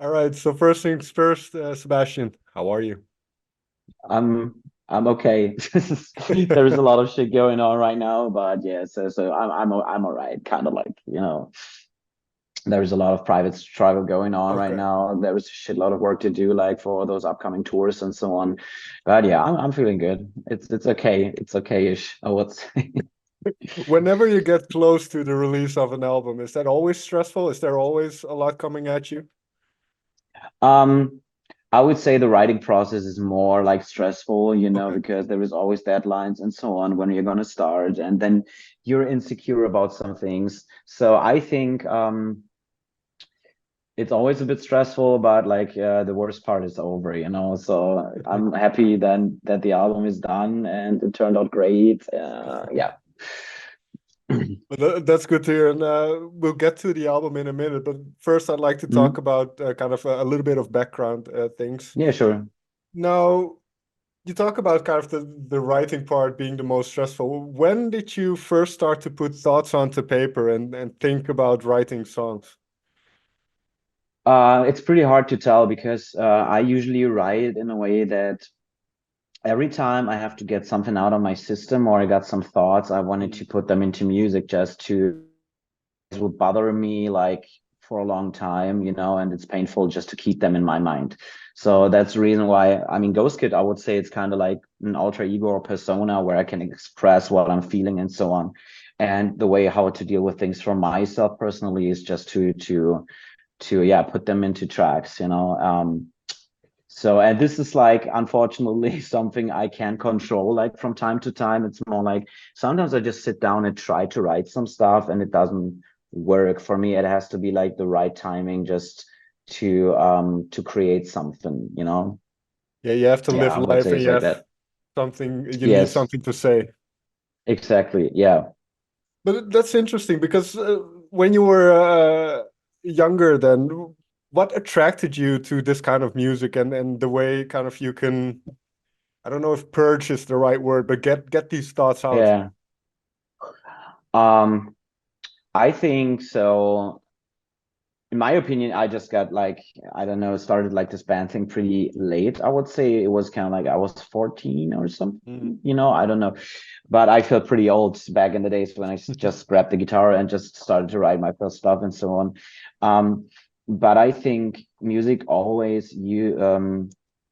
All right. So first things first, Sebastian, how are you? I'm I'm okay. There's a lot of shit going on right now, but yeah, so I'm all right. Kind of like, there's a lot of private struggle going on right Okay. now. There is a shitload of work to do, like for those upcoming tours and so on. But yeah, I'm feeling good. It's okay. It's okay-ish, I would say. Whenever you get close to the release of an album, is that always stressful? Is there always a lot coming at you? Um, I would say the writing process is more like stressful, Okay. because there is always deadlines and so on when you're gonna start, and then you're insecure about some things. So I think it's always a bit stressful, but like the worst part is over. So I'm happy then that the album is done and it turned out great. Yeah. But that's good to hear, and we'll get to the album in a minute. But first, I'd like to talk Mhm. about kind of a little bit of background things. Yeah, sure. Now, you talk about kind of the writing part being the most stressful. When did you first start to put thoughts onto paper and think about writing songs? It's pretty hard to tell because I usually write in a way that every time I have to get something out of my system or I got some thoughts, I wanted Mm. to put them into music just to it would bother me like for a long time, and it's painful just to keep them in my mind. So that's the reason why, I mean, Ghøstkid, I would say it's kind of like an alter ego or persona where I can express what I'm feeling and so on. And the way how to deal with things for myself personally is just to yeah, put them into tracks. So, and this is like, unfortunately, something I can control, like from time to time. It's more like sometimes I just sit down and try to write some stuff and it doesn't work for me. It has to be like the right timing just to create something. Yeah, you have to Yeah, live I would life say and it's you like have that. something, you need Yes, something to say. exactly. Yeah. But that's interesting because when you were younger, then what attracted you to this kind of music and the way kind of you can, I don't know if purge is the right word, but get these thoughts out. Yeah. Um, I think so. In my opinion, I just got like, I don't know, started like this band thing pretty late. I would say it was kind of like I was 14 or something, Mm. I don't know. But I felt pretty old back in the days when I just grabbed the guitar and just started to write my first stuff and so on. But I think music always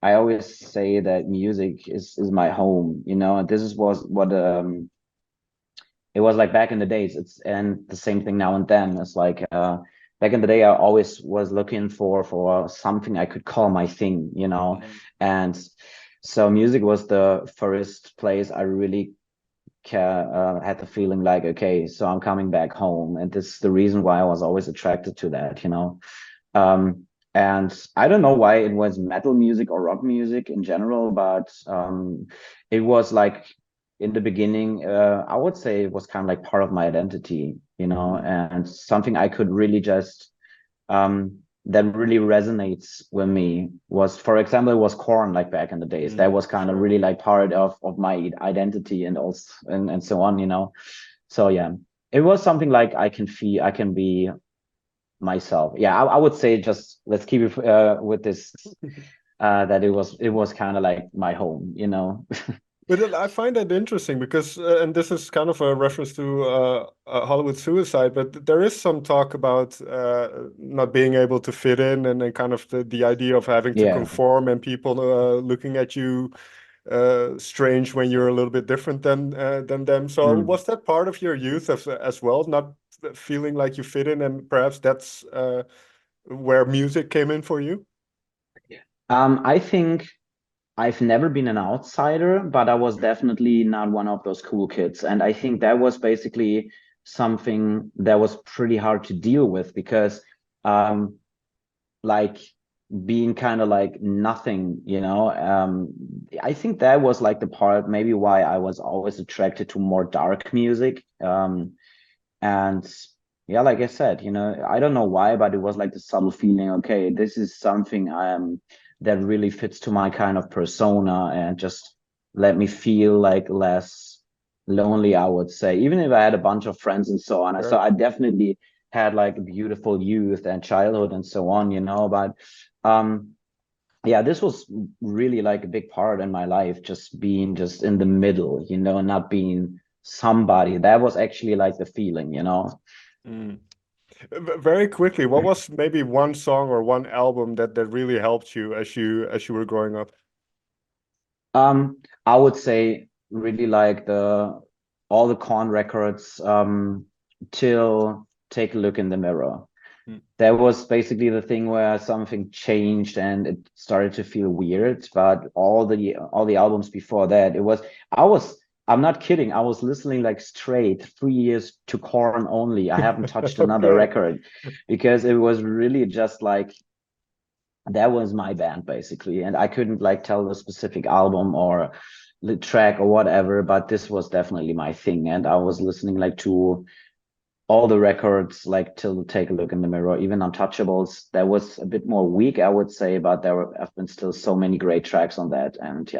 I always say that music is my home, and this is was what it was like back in the days. It's and the same thing now and then. It's like back in the day, I always was looking for something I could call my thing. Mm. And so music was the first place I really had the feeling like, okay, so I'm coming back home, and this is the reason why I was always attracted to that. Um, and I don't know why it was metal music or rock music in general, but it was like in the beginning, I would say it was kind of like part of my identity, Mm. and something I could really just that really resonates with me was, for example, it was Korn, like back in the days. That Mm. was kind of Sure. really like part of my identity and also and so on. So yeah, it was something like I can be myself. Yeah, I would say just let's keep it with this that it was kind of like my home. But I find that interesting because, and this is kind of a reference to Hollywood suicide, but there is some talk about not being able to fit in and then kind of the idea of having to Yeah. conform and people looking at you strange when you're a little bit different than them. So Mm. was that part of your youth as well, not feeling like you fit in, and perhaps that's where music came in for you? I think I've never been an outsider, but I was Okay. definitely not one of those cool kids. And I think that was basically something that was pretty hard to deal with because, um, like being kind of like nothing. I think that was like the part maybe why I was always attracted to more dark music. And yeah, like I said, I don't know why, but it was like the subtle feeling, okay, this is something I am that really fits to my kind of persona and just let me feel like less lonely, I would say. Even if I had a bunch of friends and so on. So Sure. I definitely had like a beautiful youth and childhood and so on, you know. But yeah, this was really like a big part in my life, just being just in the middle, you know, not being somebody. That was actually like the feeling, you know. Mm. Very quickly, what was maybe one song or one album that really helped you as you were growing up? I would say really like the all the Korn records, till Take a Look in the Mirror. Mm. That was basically the thing where something changed and it started to feel weird. But all the albums before that, I'm not kidding. I was listening like straight 3 years to Korn only. I haven't touched another Okay. record because it was really just like that was my band basically, and I couldn't like tell the specific album or the track or whatever, but this was definitely my thing, and I was listening like to all the records like till Take a Look in the Mirror, even Untouchables. That was a bit more weak, I would say, but have been still so many great tracks on that, and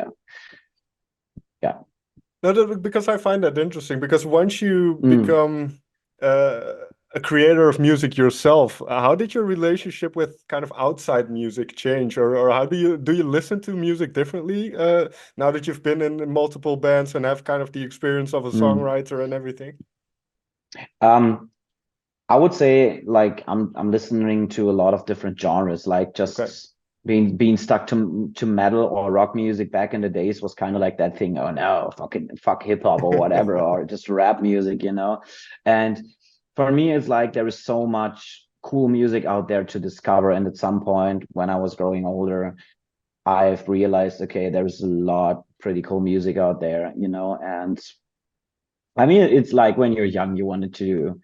yeah. No, because I find that interesting. Because once you Mm. become uh, a creator of music yourself, how did your relationship with kind of outside music change, or how do you listen to music differently now that you've been in multiple bands and have kind of the experience of a Mm. songwriter and everything? Um, I would say like I'm listening to a lot of different genres, like Okay. just being stuck to metal or rock music back in the days was kind of like that thing. Oh no, fuck hip hop or whatever, or just rap music, you know. And for me, it's like there is so much cool music out there to discover. And at some point, when I was growing older, I've realized, okay, there's a lot pretty cool music out there, you know. And I mean, it's like when you're young, you wanted to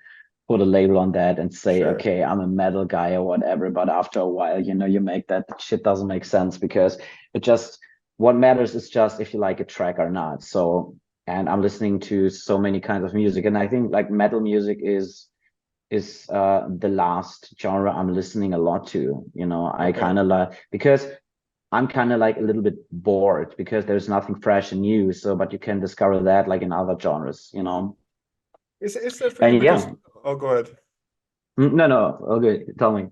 put a label on that and say, Sure. okay, I'm a metal guy or whatever. But after a while, you know, you make that shit doesn't make sense because it just, what matters is just if you like a track or not. So, and I'm listening to so many kinds of music. And I think like metal music is the last genre I'm listening a lot to. You know, I Okay. kind of like, because I'm kind of like a little bit bored because there's nothing fresh and new. So, but you can discover that like in other genres, you know. Is that for you? And Because yeah. oh, go ahead. No, no. Okay, tell me.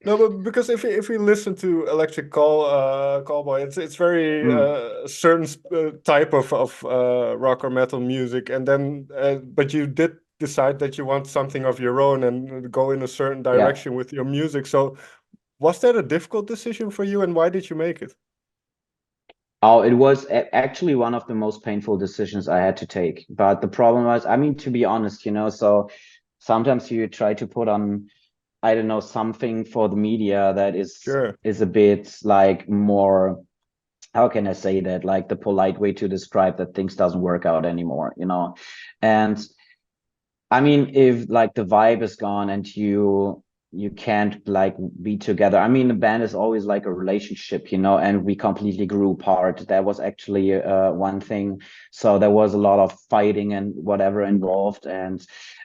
No, but because if we listen to Electric Callboy, it's very Mm, certain type of rock or metal music, and then but you did decide that you want something of your own and go in a certain yeah. direction with your music. So was that a difficult decision for you, and why did you make it? Oh, it was actually one of the most painful decisions I had to take. But the problem was, I mean, to be honest, you know, so sometimes you try to put on, I don't know, something for the media that Sure. is a bit like more, how can I say that? Like the polite way to describe that things doesn't work out anymore, you know? And I mean, if like the vibe is gone and you can't like be together. I mean, the band is always like a relationship, you know, and we completely grew apart. That was actually one thing. So there was a lot of fighting and whatever involved. And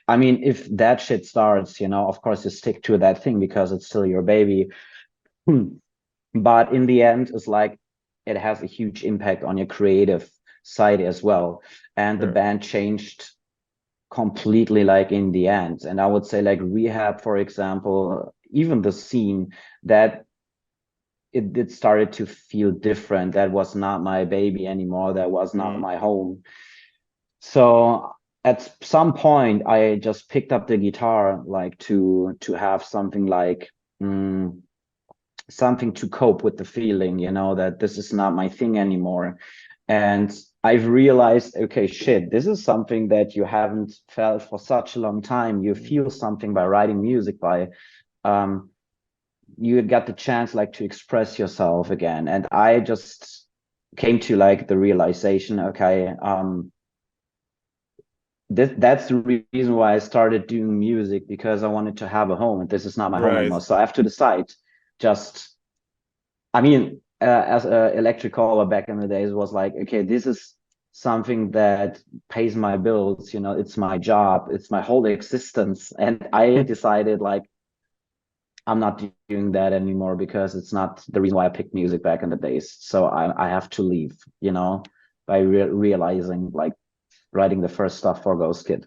I mean, if that shit starts, you know, of course you stick to that thing because it's still your baby. But in the end, it's like it has a huge impact on your creative side as well. And the Sure. band changed completely like in the end. And I would say like Rehab, for example, even the scene that it started to feel different. That was not my baby anymore. That was not Mm. my home. So at some point I just picked up the guitar like to have something like mm, something to cope with the feeling, you know, that this is not my thing anymore. And I've realized, okay, shit, this is something that you haven't felt for such a long time. You Mm. feel something by writing music, by um, you got the chance like to express yourself again. And I just came to like the realization, okay, that's the reason why I started doing music because I wanted to have a home, and this is not my home Right. anymore. So I have to decide just I mean, as a electric caller back in the days was like, okay, this is something that pays my bills, you know, it's my job, it's my whole existence. And I decided like I'm not doing that anymore because it's not the reason why I picked music back in the days. So I have to leave, you know, by realizing like writing the first stuff for Ghøstkid.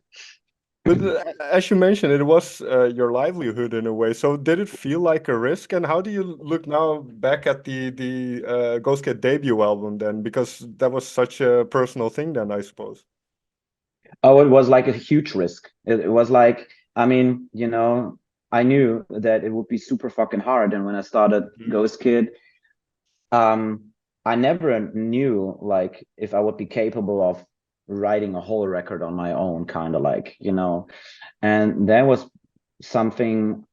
But as you mentioned, it was your livelihood in a way. So did it feel like a risk? And how do you look now back at the Ghøstkid debut album then? Because that was such a personal thing then, I suppose. Oh, it was like a huge risk. It was like, I mean, I knew that it would be super fucking hard. And when I started Mhm. Ghøstkid, I never knew like if I would be capable of writing a whole record on my own, kind of like, and that was something,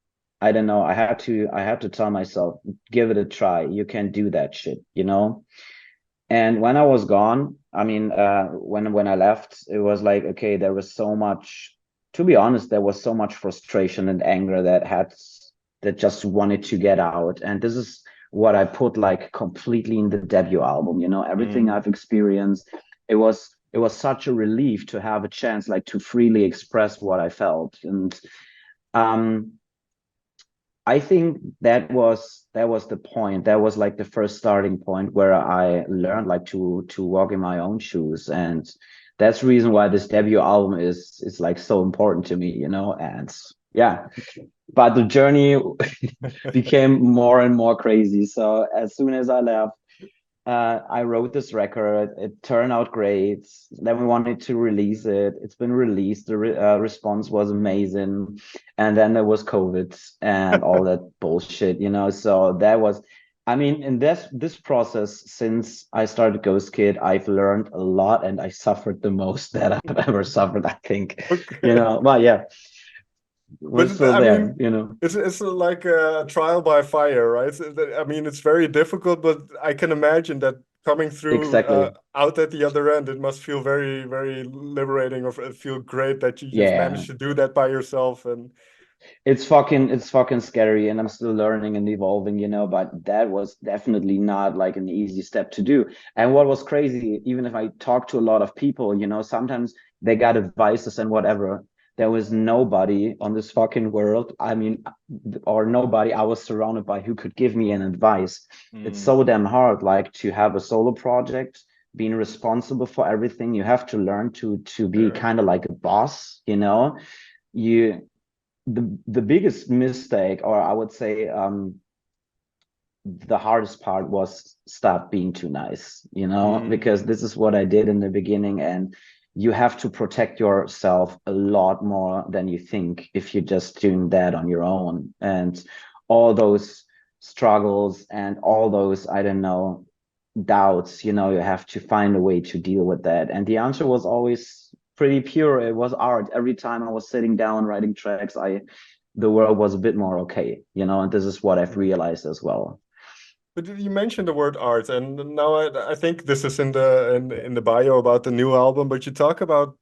I don't know, I had to tell myself, give it a try. You can do that shit. And when I was gone, I mean, when I left, it was like, okay, there was so much, to be honest, there was so much frustration and anger that just wanted to get out. And this is what I put like completely in the debut album, everything Mm. I've experienced. It was such a relief to have a chance like to freely express what I felt. And um I think that was the point. That was like the first starting point where I learned like to walk in my own shoes, and that's the reason why this debut album is like so important to me. And yeah, but the journey became more and more crazy. So as soon as I left, I wrote this record. It turned out great. Then we wanted to release it. It's been released. The response was amazing. And then there was COVID and all that bullshit. So that was, I mean, in this process, since I started Ghøstkid, I've learned a lot, and I suffered the most that I've ever suffered, I think. Okay. But yeah, we're But still I there. mean, it's like a trial by fire, right? I mean, it's very difficult, but I can imagine that coming through Exactly. out at the other end, it must feel very, very liberating, or feel great that you've Yeah. managed to do that by yourself. And It's fucking scary, and I'm still learning and evolving, but that was definitely not like an easy step to do. And what was crazy, even if I talk to a lot of people, sometimes they got advices and whatever. There was nobody on this fucking world, I mean, or nobody I was surrounded by who could give me an advice. It's mm, so damn hard, like to have a solo project, being responsible for everything. You have to learn to be sure. kind of like a boss. You the biggest mistake, or I would say the hardest part, was stop being too nice, because Mm, this is what I did in the beginning, and you have to protect yourself a lot more than you think if you're just doing that on your own. And all those struggles and all those, I don't know, doubts, you have to find a way to deal with that. And the answer was always pretty pure. It was art. Every time I was sitting down writing tracks, the world was a bit more okay, and this is what I've mm. realized as well. But you mentioned the word art, and now I think this is in the bio about the new album. But you talk about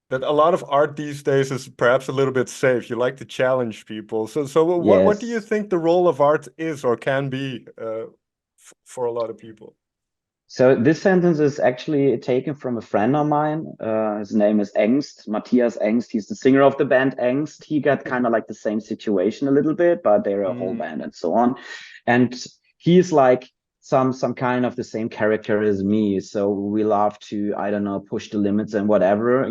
that a lot of art these days is perhaps a little bit safe. You like to challenge people. So what do you Yes. think the role of art is or can be for a lot of people? So this sentence is actually taken from a friend of mine. His name is Engst, Matthias Engst. He's the singer of the band Engst. He got kind of like the same situation a little bit, but they're a whole Mm, band and so on. And he's like some kind of the same character as me. So we love to, I don't know, push the limits and whatever,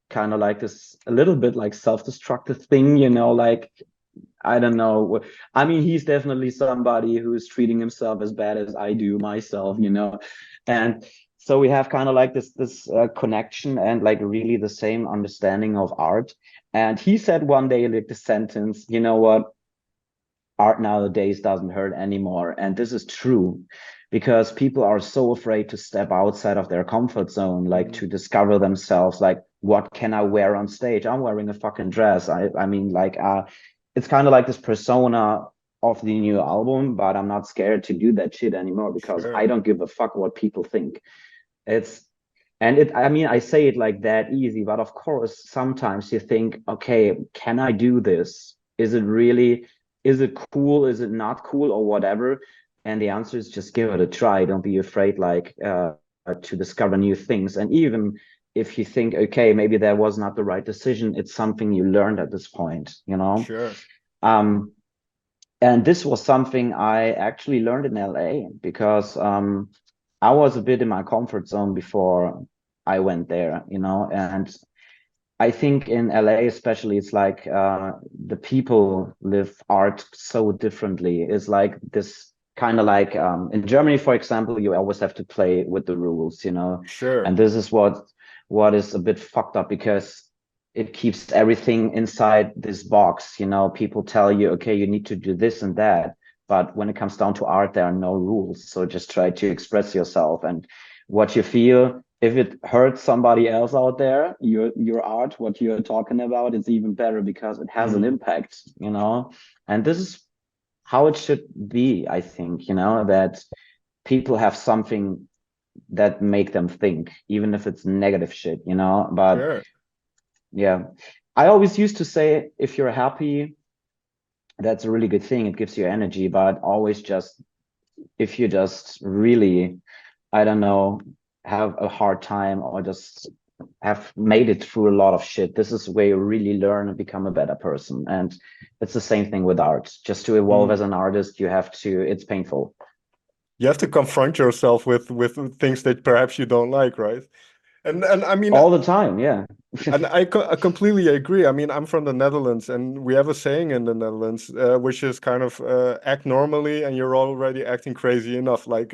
kind of like this a little bit like self-destructive thing, like I don't know. I mean, he's definitely somebody who's treating himself as bad as I do myself. And so we have kind of like this connection and like really the same understanding of art. And he said one day like the sentence, you know what? Art nowadays doesn't hurt anymore. And this is true because people are so afraid to step outside of their comfort zone, like mm, to discover themselves, like what can I wear on stage? I'm wearing a fucking dress. I mean, like it's kind of like this persona of the new album, but I'm not scared to do that shit anymore because I sure. don't give a fuck what people think. It's I mean, I say it like that easy, but of course, sometimes you think, okay, can I do this? Is it cool? Is it not cool or whatever? And the answer is just give it a try. Don't be afraid, like, to discover new things. And even if you think, okay, maybe that was not the right decision, it's something you learned at this point. Sure. Um, and this was something I actually learned in LA because I was a bit in my comfort zone before I went there, and I think in LA especially, it's like the people live art so differently. It's like this kind of like in Germany, for example, you always have to play with the rules, you know, Sure. and this is what is a bit fucked up because it keeps everything inside this box. You know, people tell you, okay, you need to do this and that, but when it comes down to art, there are no rules. So just try to express yourself and what you feel. If it hurts somebody else out there, your art, what you're talking about, it's even better because it has an Mm, impact, you know. And this is how it should be, I think, you know, that people have something that make them think, even if it's negative shit, you know. But sure. yeah, I always used to say, if you're happy, that's a really good thing. It gives you energy, but always just if you just really, I don't know, have a hard time or just have made it through a lot of shit, this is where you really learn and become a better person. And it's the same thing with art. Just to evolve as Mm. an artist, you have to, it's painful. You have to confront yourself with things that perhaps you don't like, right? And I mean, All the time, yeah. and I completely agree. I mean, I'm from the Netherlands, and we have a saying in the Netherlands, which is kind of act normally, and you're already acting crazy enough. Like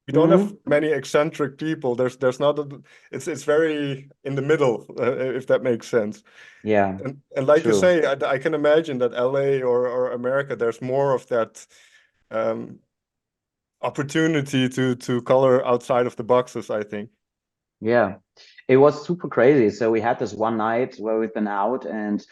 we don't have Hmm. many eccentric people. There's not a, it's very in the middle, if that makes sense. Yeah, And like you true. say, I can imagine that LA or America, there's more of that um, opportunity to color outside of the boxes, I think. Yeah, it was super crazy. So we had this one night where we've been out and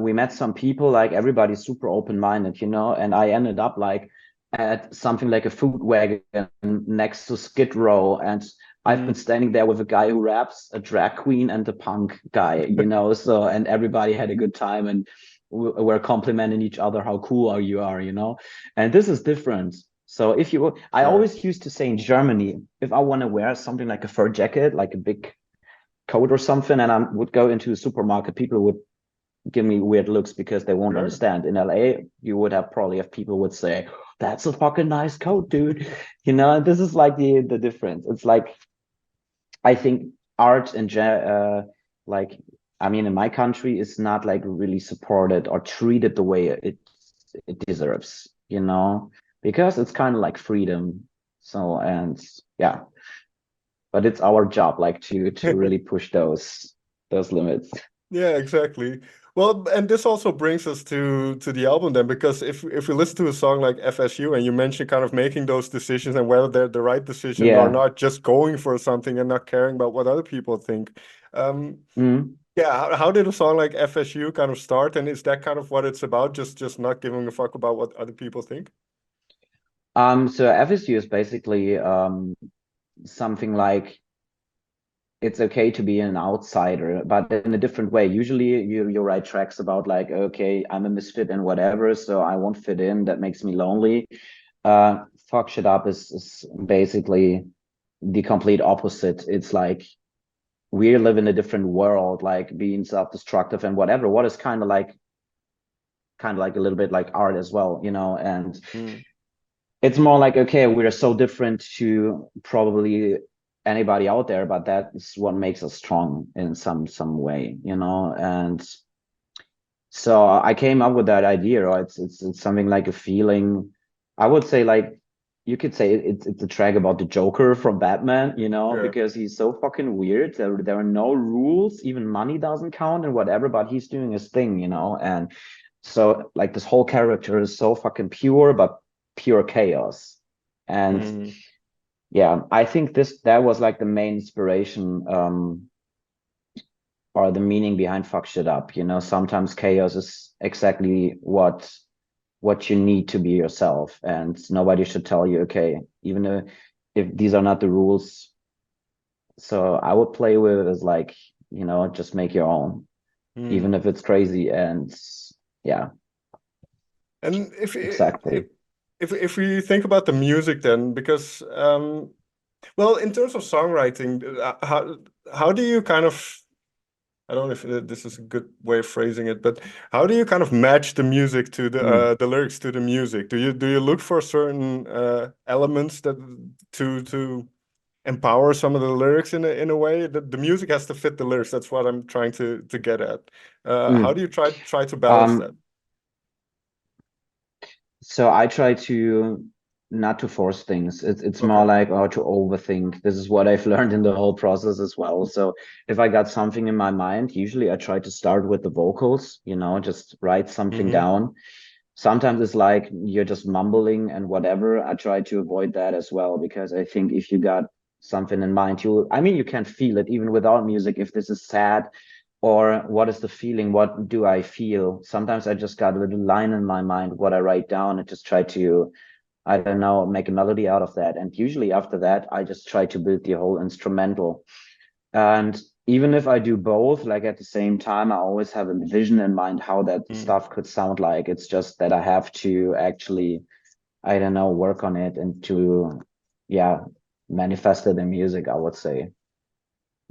we met some people, like everybody's super open-minded, you know, and I ended up like at something like a food wagon next to Skid Row. And I've been Mm. standing there with a guy who raps, a drag queen, and a punk guy, you know, so, and everybody had a good time and we're complimenting each other how cool you are, you know, and this is different. So if you, I Sure. always used to say in Germany, if I want to wear something like a fur jacket, like a big coat or something, and I would go into a supermarket, people would give me weird looks because they won't Sure. understand. In LA, you would have probably have people would say, "That's a fucking nice coat, dude." You know, and this is like the difference. It's like I think art and like I mean, in my country, is not like really supported or treated the way it deserves. You know, because it's kind of like freedom. So and yeah, but it's our job like to really push those limits. Yeah, exactly. Well, and this also brings us to the album then, because if we listen to a song like FSU and you mentioned kind of making those decisions and whether they're the right decisions or Yeah. not, just going for something and not caring about what other people think. Um, Mm. yeah, how did a song like FSU kind of start? And is that kind of what it's about? Just not giving a fuck about what other people think? So FSU is basically something like it's okay to be an outsider, but in a different way. Usually you write tracks about like, okay, I'm a misfit and whatever, so I won't fit in. That makes me lonely. Fuck shit up is basically the complete opposite. It's like we live in a different world, like being self-destructive and whatever. What is kind of like a little bit like art as well, you know, and Mm, it's more like, okay, we're so different to probably anybody out there, but that's what makes us strong in some way, you know. And so I came up with that idea, or it's something like a feeling. I would say like you could say it's a track about the Joker from Batman, you know, sure. because he's so fucking weird. There are no rules, even money doesn't count and whatever, but he's doing his thing, you know. And so like this whole character is so fucking pure, but pure chaos. And Mm, yeah, I think that was like the main inspiration or the meaning behind fuck shit up. You know, sometimes chaos is exactly what you need to be yourself, and nobody should tell you, okay, even if these are not the rules. So I would play with it as like, you know, just make your own, even mm. if it's crazy. And yeah, And exactly. if we think about the music then, because well, in terms of songwriting, how do you kind of, I don't know if this is a good way of phrasing it, but how do you kind of match the music to Mm. the lyrics to the music? Do you look for certain elements that to empower some of the lyrics in a way. The music has to fit the lyrics. That's what I'm trying to get at. How do you try to balance that? Um, so I try to not to force things. It's more Okay. like to overthink. This is what I've learned in the whole process as well. So if I got something in my mind, usually I try to start with the vocals, just write something Mm-hmm. down. Sometimes it's like you're just mumbling and whatever. I try to avoid that as well, because I think if you got something in mind, you can feel it even without music. If this is sad, or what is the feeling? What do I feel? Sometimes I just got a little line in my mind, what I write down, and just try to, I don't know, make a melody out of that. And usually after that, I just try to build the whole instrumental. And even if I do both, like at the same time, I always have a vision in mind how that Mm. stuff could sound like. It's just that I have to actually, I don't know, work on it and to, yeah, manifest it in music, I would say.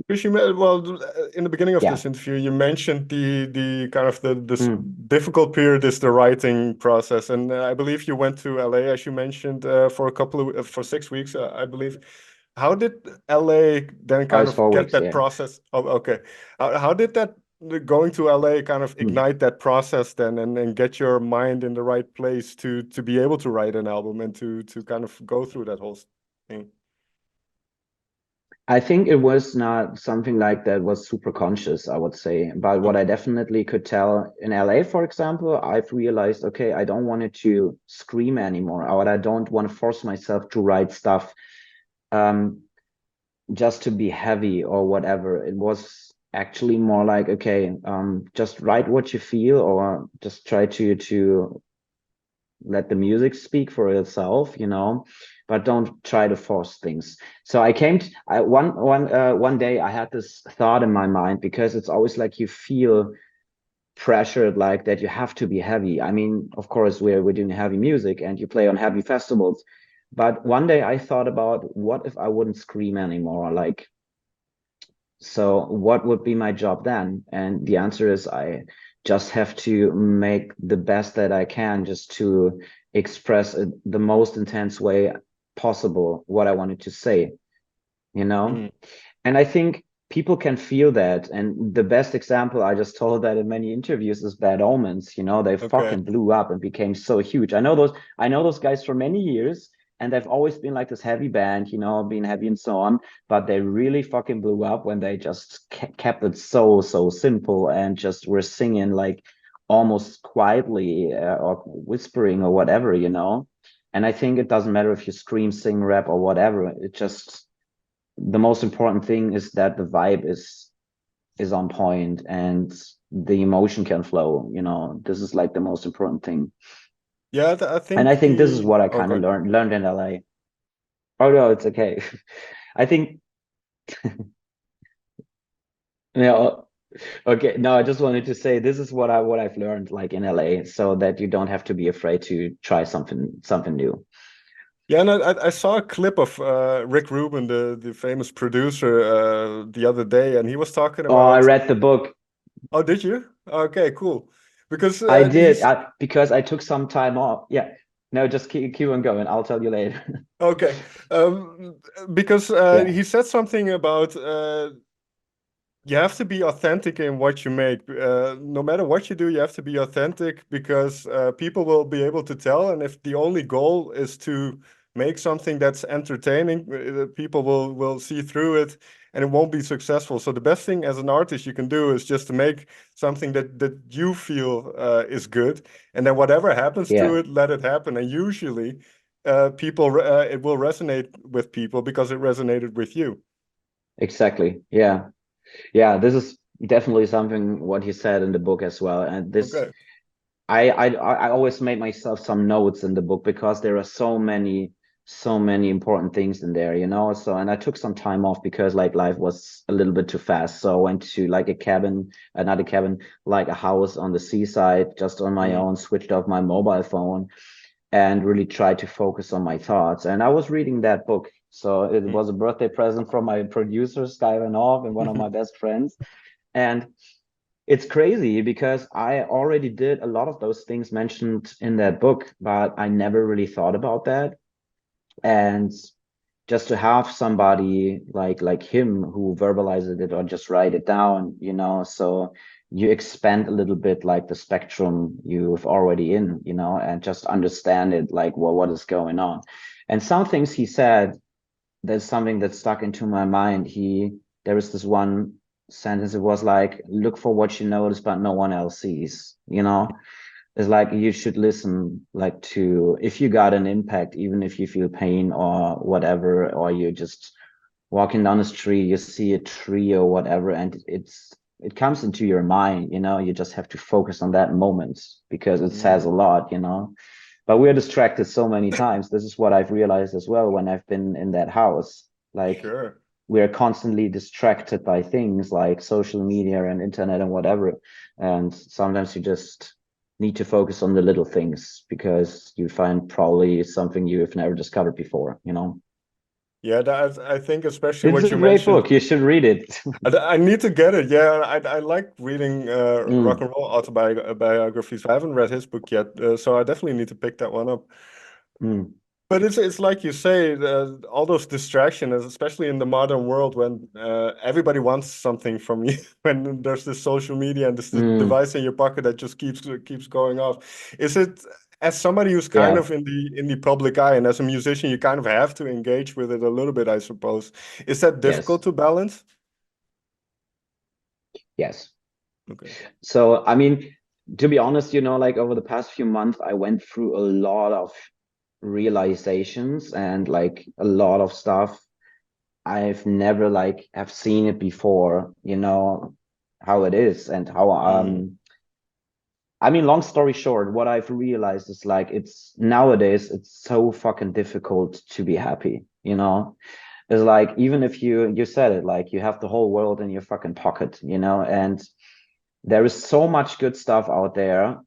Because in the beginning of Yeah. this interview, you mentioned the kind of the this Mm. difficult period is the writing process, and I believe you went to LA, as you mentioned, for a couple of for 6 weeks, I believe. How did LA then Oh, kind it's of four get weeks, that yeah. process? Oh, okay. How did that going to LA kind of Mm. ignite that process then, and get your mind in the right place to be able to write an album and to kind of go through that whole thing? I think it was not something like that was super conscious, I would say. But what I Okay. definitely could tell in LA, for example, I've realized, okay, I don't want it to scream anymore, or I don't want to force myself to write stuff um, just to be heavy or whatever. It was actually more like, okay, just write what you feel, or just try to let the music speak for itself, but don't try to force things. So I came to one day I had this thought in my mind, because it's always like you feel pressured like that you have to be heavy. I mean, of course, we're doing heavy music and you play on heavy festivals. But one day I thought about, what if I wouldn't scream anymore? Like, so what would be my job then? And the answer is, I just have to make the best that I can, just to express the most intense way possible what I wanted to say, you know? Mm. And I think people can feel that. And the best example, I just told that in many interviews, is Bad Omens. They Okay. fucking blew up and became so huge. I know those guys for many years, and they've always been like this heavy band, being heavy and so on. But they really fucking blew up when they just kept it so simple, and just were singing like almost quietly, or whispering or whatever. And I think it doesn't matter if you scream, sing, rap, or whatever. It just, the most important thing is that the vibe is on point, and the emotion can flow. This is like the most important thing. Yeah, I And I think think this is the what I kind of okay. learned in LA. Oh no, it's okay. I think, yeah. Okay, no, I just wanted to say, this is what I've learned like in LA, so that you don't have to be afraid to try something new. Yeah, and I saw a clip of Rick Rubin, the famous producer, the other day, and he was talking Oh, I about. read the book. Oh, did you? Okay, cool. Because I did, he's because I took some time off. Yeah. No, just keep on going. I'll tell you later. okay. Um, because Yeah. he said something about you have to be authentic in what you make. No matter what you do, you have to be authentic, because people will be able to tell. And if the only goal is to make something that's entertaining, people will see through it, and it won't be successful. So the best thing as an artist you can do is just to make something that you feel is good, and then whatever happens to Yeah. it, let it happen. And usually, it will resonate with people because it resonated with you. Exactly. Yeah. Yeah. This is definitely something what he said in the book as well. And this, Okay. I always made myself some notes in the book, because there are so many important things in there. So, and I took some time off, because like life was a little bit too fast. So I went to like a cabin, not a cabin, like a house on the seaside, just on my Mm, own, switched off my mobile phone, and really tried to focus on my thoughts. And I was reading that book. So it mm. was a birthday present from my producer, Sky Van Off, and one of my best friends. And it's crazy, because I already did a lot of those things mentioned in that book, but I never really thought about that. And just to have somebody like him who verbalizes it or just write it down, you know, so you expand a little bit like the spectrum you've already in, you know, and just understand it like, well, what is going on. And some things he said, there's something that stuck into my mind. There was this one sentence, it was like, look for what you notice but no one else sees, you know. It's like you should listen like to, if you got an impact, even if you feel pain or whatever, or you just walking down the street, you see a tree or whatever, and it comes into your mind, you know, you just have to focus on that moment because it says a lot, you know. But we're distracted so many times. This is what I've realized as well when I've been in that house. Like Sure. we're constantly distracted by things like social media and internet and whatever. And sometimes you just need to focus on the little things because you find probably something you've never discovered before, you know. Yeah, I think especially It's what a you great mentioned. book. You should read it. I need to get it. Yeah, I like reading rock Mm, and roll autobiographies. I haven't read his book yet, so I definitely need to pick that one up. mm, But it's like you say, all those distractions, especially in the modern world when everybody wants something from you, when there's this social media and this mm. device in your pocket that just keeps going off. Is it, as somebody who's kind Yeah. of in the public eye and as a musician, you kind of have to engage with it a little bit, I suppose. Is that difficult Yes. to balance? Yes. Okay. So, I mean, to be honest, you know, like over the past few months, I went through a lot of realizations and like a lot of stuff I've never like have seen it before, you know, how it is and how Mm, I mean, long story short, what I've realized is like it's nowadays it's so fucking difficult to be happy, you know? It's like even if you said it, like you have the whole world in your fucking pocket, you know, and there is so much good stuff out there,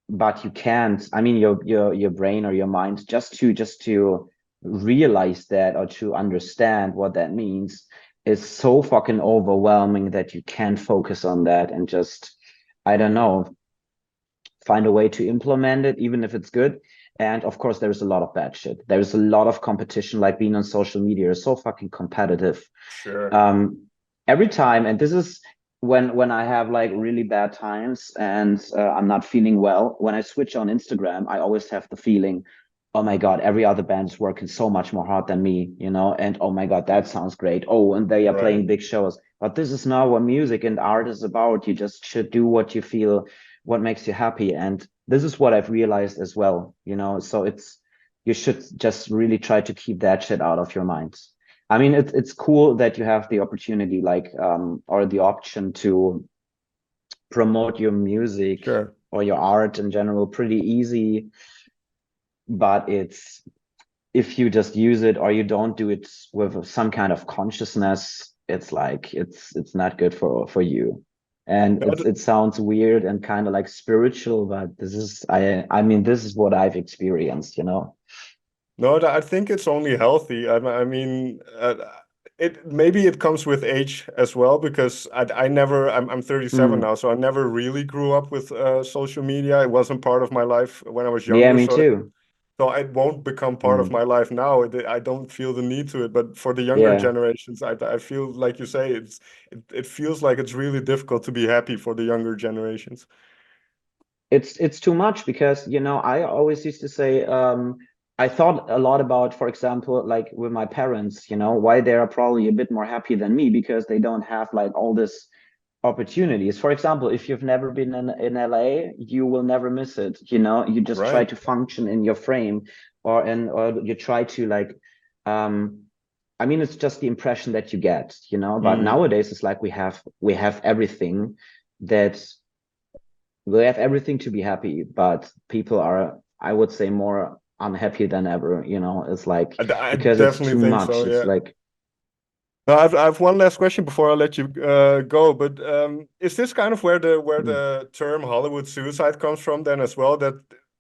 but you can't, I mean, your brain or your mind just to realize that or to understand what that means is so fucking overwhelming that you can't focus on that and just, I don't know, find a way to implement it, even if it's good. And of course, there's a lot of bad shit. There's a lot of competition, like being on social media is so fucking competitive. sure. Um, every time, and this is when I have like really bad times and I'm not feeling well, when I switch on Instagram, I always have the feeling, oh my God, every other band is working so much more hard than me, you know, and oh my God, that sounds great. Oh, and they are Right. playing big shows. But this is not what music and art is about. You just should do what you feel, what makes you happy. And this is what I've realized as well, you know, so you should just really try to keep that shit out of your mind. I mean, it's cool that you have the opportunity, like, or the option to promote your music Sure. or your art in general pretty easy, but it's if you just use it or you don't do it with some kind of consciousness, it's like it's not good for you. And No, it sounds weird and kind of like spiritual, but this is I mean this is what I've experienced, you know. no, I think it's only healthy. I mean, it maybe it comes with age as well because I never I'm 37 Mm. now, so I never really grew up with social media. It wasn't part of my life when I was Yeah, younger, me so too. it won't become part of Mm. my life now. I don't feel the need to it, but for the younger Yeah. generations, I feel like you say it feels like it's really difficult to be happy for the younger generations. It's too much because you know I always used to say I thought a lot about, for example, like with my parents, you know, why they are probably a bit more happy than me because they don't have like all this opportunities. For example, if you've never been in LA, you will never miss it. You know, you just try Right. to function in your frame or you try to like um I mean it's just the impression that you get, you know, but Mm. nowadays it's like we have everything that we have everything to be happy, but people are, I would say, more unhappy than ever. You know, it's like I because it's definitely too think much. so. It's Yeah. like, No, I have one last question before I let you go. But is this kind of where mm, the term Hollywood suicide comes from then as well? That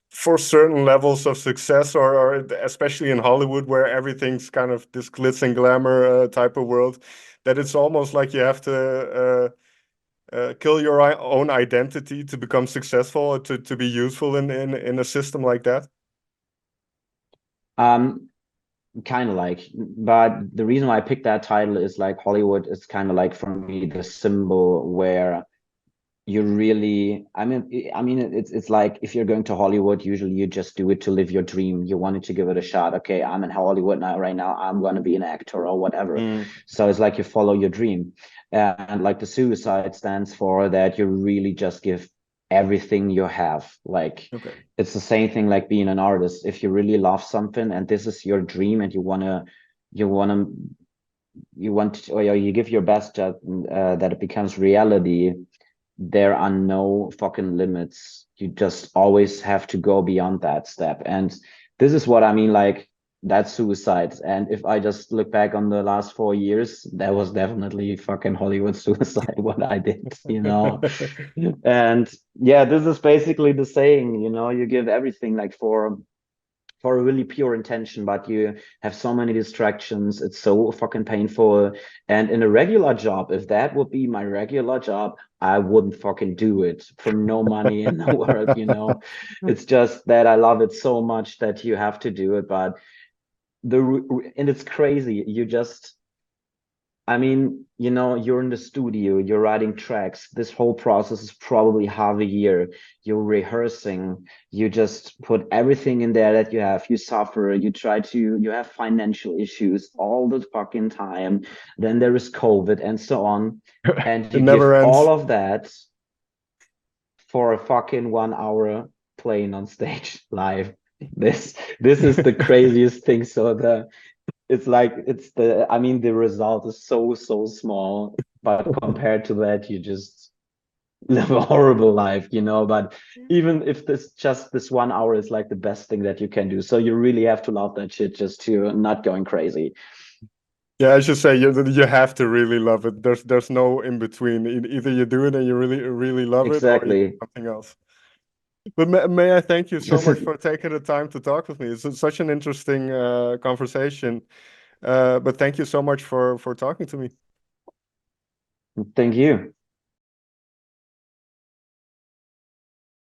for certain levels of success, or especially in Hollywood, where everything's kind of this glitz and glamour type of world, that it's almost like you have to kill your own identity to become successful, to be useful in a system like that. um, kind of like, but the reason why I picked that title is like Hollywood is kind of like for me the symbol where you really, I mean it's like if you're going to Hollywood, usually you just do it to live your dream. You wanted to give it a shot. Okay, I'm in Hollywood now, right now I'm going to be an actor or whatever. So it's like you follow your dream. And like the suicide stands for that you really just give everything you have. Like Okay. it's the same thing like being an artist. If you really love something and this is your dream and you want or you give your best that it becomes reality, there are no fucking limits. You just always have to go beyond that step. And this is what I mean, like that's suicide. And if I just look back on the last 4 years, that was definitely fucking Hollywood suicide, what I did, you know? And yeah, this is basically the saying, you know, you give everything like for a really pure intention, but you have so many distractions. It's so fucking painful. And in a regular job, if that would be my regular job, I wouldn't fucking do it for no money in the world, you know. It's just that I love it so much that you have to do it. But and it's crazy. I mean, you know, you're in the studio, you're writing tracks. This whole process is probably half a year. You're rehearsing, you just put everything in there that you have. You suffer, you have financial issues all the fucking time. Then there is COVID and so on. And It you give never ends. all of that for a fucking 1 hour playing on stage live. This is the craziest thing. So it's like I mean the result is so small, but compared to that you just live a horrible life, you know. But even if this 1 hour is like the best thing that you can do, so you really have to love that shit just to not going crazy. Yeah, I should say you have to really love it. There's no in between. Either you do it and you really love it, or you do Exactly. something else. But may I thank you so much for taking the time to talk with me. It's such an interesting conversation. But thank you so much for talking to me. Thank you.